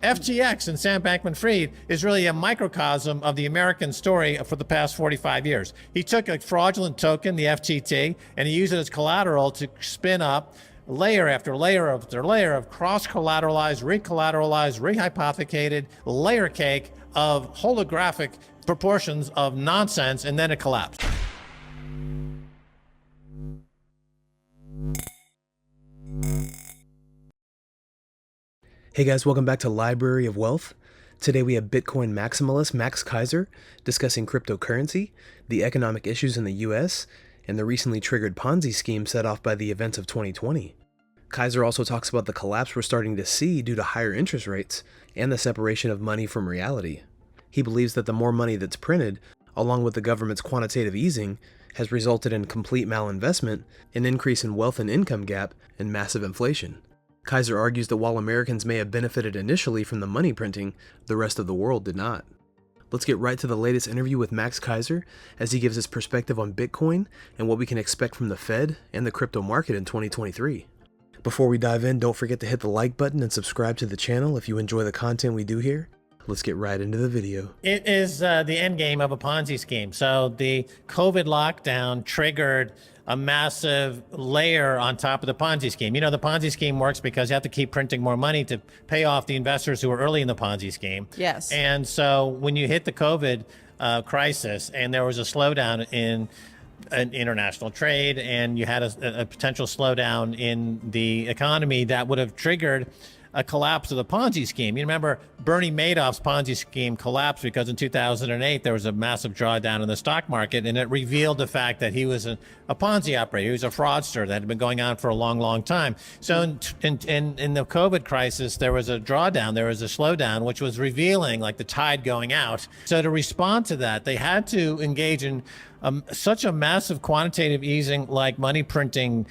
FTX and Sam Bankman-Fried is really a microcosm of the American story for the past 45 years. He took a fraudulent token, the FTT, and he used it as collateral to spin up layer after layer after layer of cross-collateralized, recollateralized, rehypothecated layer cake of holographic proportions of nonsense, and then it collapsed. Hey guys, welcome back to Library of Wealth. Today we have Bitcoin maximalist Max Keiser discussing cryptocurrency, the economic issues in the US, and the recently triggered Ponzi scheme set off by the events of 2020. Keiser also talks about the collapse we're starting to see due to higher interest rates and the separation of money from reality. He believes that the more money that's printed, along with the government's quantitative easing, has resulted in complete malinvestment, an increase in wealth and income gap, and massive inflation. Keiser argues that while Americans may have benefited initially from the money printing, the rest of the world did not. Let's get right to the latest interview with Max Keiser as he gives his perspective on Bitcoin and what we can expect from the Fed and the crypto market in 2023. Before we dive in, don't forget to hit the like button and subscribe to the channel if you enjoy the content we do here. Let's get right into the video. It is the end game of a Ponzi scheme. So the COVID lockdown triggered a massive layer on top of the Ponzi scheme. You know, the Ponzi scheme works because you have to keep printing more money to pay off the investors who were early in the Ponzi scheme. Yes. And so when you hit the COVID crisis and there was a slowdown in international trade and you had a potential slowdown in the economy, that would have triggered a collapse of the Ponzi scheme. You remember Bernie Madoff's Ponzi scheme collapsed because in 2008 there was a massive drawdown in the stock market, and it revealed the fact that he was a Ponzi operator. He was a fraudster that had been going on for a long, long time. So in the COVID crisis, there was a drawdown, there was a slowdown, which was revealing like the tide going out. So to respond to that, they had to engage in such a massive quantitative easing, like money printing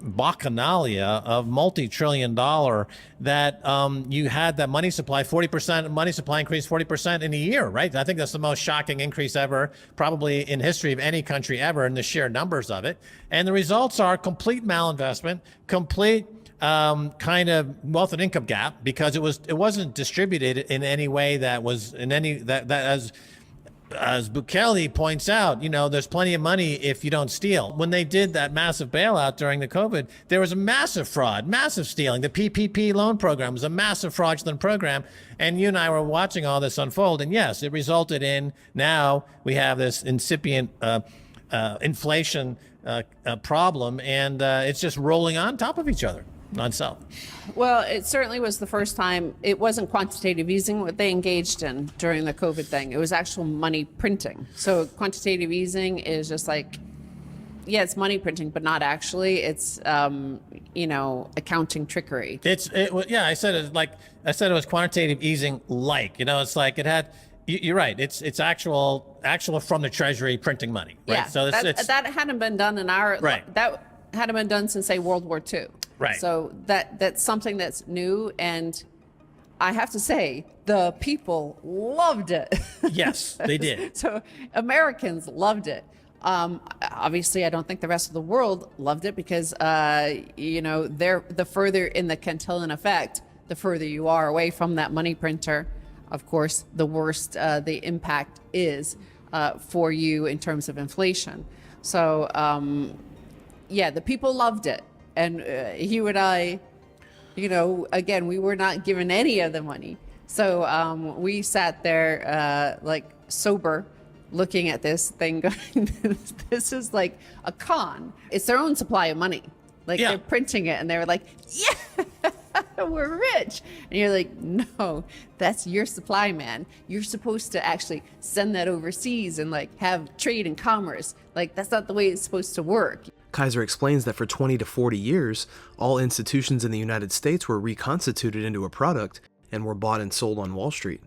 bacchanalia of multi-trillion dollar, that you had that money supply 40%, money supply increased 40% in a year, right? I think that's the most shocking increase ever, probably in history of any country ever, in the sheer numbers of it. And the results are complete malinvestment, complete kind of wealth and income gap, because it wasn't distributed in any way that was in any that as Bukele points out, you know, there's plenty of money if you don't steal. When they did that massive bailout during the COVID, there was a massive fraud, massive stealing. The PPP loan program was a massive fraudulent program. And you and I were watching all this unfold. And yes, it resulted in, now we have this incipient inflation problem, and it's just rolling on top of each other. Non-self. Well, it certainly was the first time. It wasn't quantitative easing what they engaged in during the COVID thing. It was actual money printing. So quantitative easing is just like, yeah, it's money printing, but not actually. It's you know, accounting trickery. Yeah, I said it was quantitative easing, like, you know, it's like it had. You're right. It's actual from the Treasury printing money. Right? Yeah. So that hadn't been done in our right. That hadn't been done since, say, World War II. Right. So that's something that's new, and I have to say the people loved it. Yes, they did. So Americans loved it. Obviously, I don't think the rest of the world loved it because you know, the further in the Cantillon effect, the further you are away from that money printer, of course, the worse the impact is for you in terms of inflation. So yeah, the people loved it. And you and I, you know, again, we were not given any of the money. So we sat there like sober looking at this thing going, this is like a con. It's their own supply of money. Like, yeah. They're printing it and they're like, yeah, we're rich. And you're like, no, that's your supply, man. You're supposed to actually send that overseas and like have trade and commerce. Like, that's not the way it's supposed to work. Keiser explains that for 20 to 40 years, all institutions in the United States were reconstituted into a product and were bought and sold on Wall Street.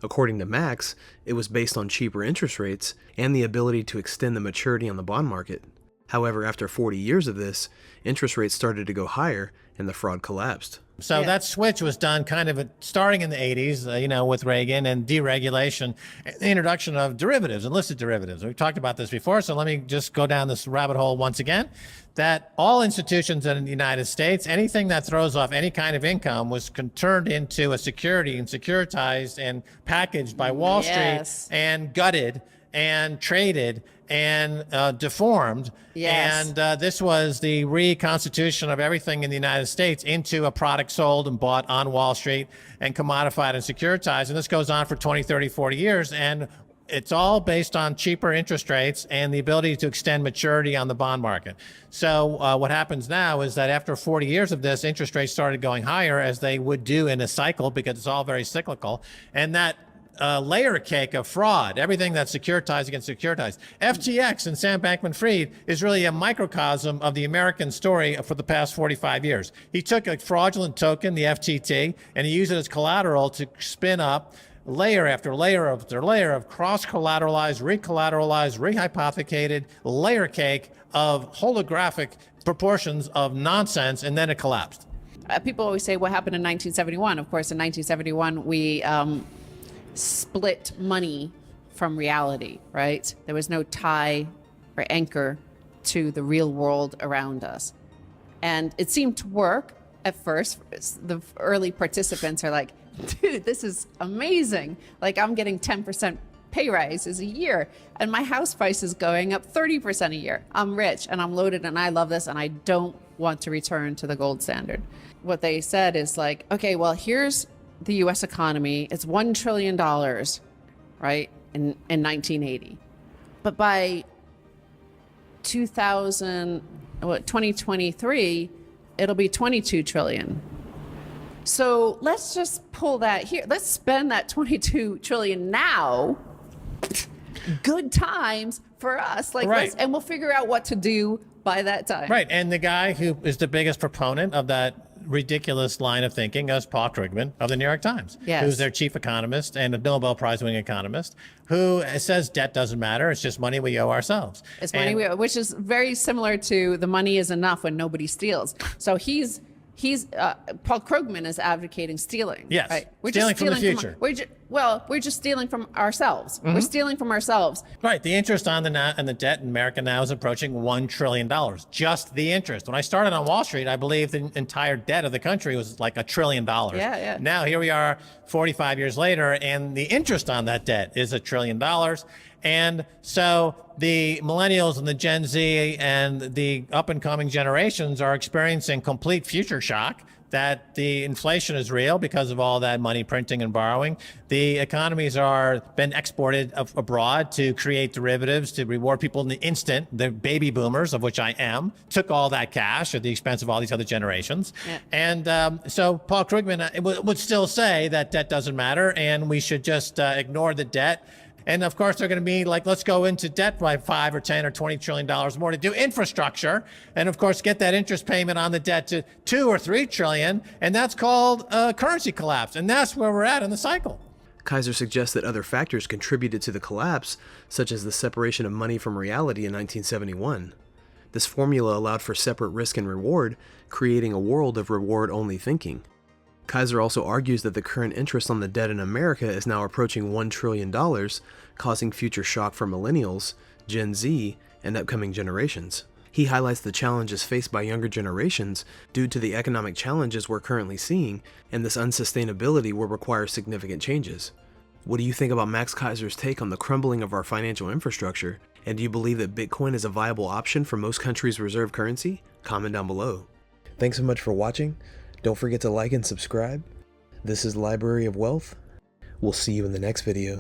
According to Max, it was based on cheaper interest rates and the ability to extend the maturity on the bond market. However, after 40 years of this, interest rates started to go higher and the fraud collapsed. So Yeah. that switch was done kind of starting in the 80s, with Reagan and deregulation, and the introduction of derivatives and listed derivatives. We've talked about this before, so let me just go down this rabbit hole once again. That all institutions in the United States, anything that throws off any kind of income was turned into a security and securitized and packaged by Wall Yes. Street and gutted and traded and deformed. Yes. And this was the reconstitution of everything in the United States into a product sold and bought on Wall Street and commodified and securitized. And this goes on for 20, 30, 40 years. And it's all based on cheaper interest rates and the ability to extend maturity on the bond market. So what happens now is that after 40 years of this, interest rates started going higher, as they would do in a cycle, because it's all very cyclical. And that layer cake of fraud, everything that's securitized against securitized. FTX and Sam Bankman-Fried is really a microcosm of the American story for the past 45 years. He took a fraudulent token, the FTT, and he used it as collateral to spin up layer after layer after layer of cross-collateralized, recollateralized, rehypothecated layer cake of holographic proportions of nonsense, and then it collapsed. People always say, what happened in 1971? Of course, in 1971, we split money from reality, right? There was no tie or anchor to the real world around us. And it seemed to work at first. The early participants are like, dude, this is amazing. Like, I'm getting 10% pay rises a year and my house price is going up 30% a year. I'm rich and I'm loaded and I love this and I don't want to return to the gold standard. What they said is like, okay, well, here's the US economy. It's $1 trillion, right, in 1980. But by 2023, it'll be 22 trillion. So let's just pull that here. Let's spend that 22 trillion now. Good times for us. Like, Right. and we'll figure out what to do by that time. Right. And the guy who is the biggest proponent of that ridiculous line of thinking is Paul Krugman of the New York Times, Yes. who's their chief economist and a Nobel Prize winning economist, who says debt doesn't matter. It's just money we owe ourselves. It's money, which is very similar to the money is enough when nobody steals. So Paul Krugman is advocating stealing. Yes, right? stealing from the future. We're just stealing from ourselves. Mm-hmm. We're stealing from ourselves. Right. The interest on the debt in America now is approaching $1 trillion. Just the interest. When I started on Wall Street, I believe the entire debt of the country was like $1 trillion. Yeah. Now here we are 45 years later, and the interest on that debt is $1 trillion. And so the millennials and the Gen Z and the up and coming generations are experiencing complete future shock that the inflation is real because of all that money printing and borrowing. The economies are been exported abroad to create derivatives to reward people in the instant. The baby boomers, of which I am, took all that cash at the expense of all these other generations. Yeah. And so Paul Krugman would still say that debt doesn't matter and we should just ignore the debt. And of course, they're going to be like, let's go into debt by $5 or $10 or $20 trillion more to do infrastructure. And of course, get that interest payment on the debt to $2 or $3 trillion. And that's called currency collapse. And that's where we're at in the cycle. Keiser suggests that other factors contributed to the collapse, such as the separation of money from reality in 1971. This formula allowed for separate risk and reward, creating a world of reward-only thinking. Keiser also argues that the current interest on the debt in America is now approaching $1 trillion, causing future shock for millennials, Gen Z, and upcoming generations. He highlights the challenges faced by younger generations due to the economic challenges we're currently seeing, and this unsustainability will require significant changes. What do you think about Max Keiser's take on the crumbling of our financial infrastructure, and do you believe that Bitcoin is a viable option for most countries' reserve currency? Comment down below. Thanks so much for watching. Don't forget to like and subscribe. This is Library of Wealth. We'll see you in the next video.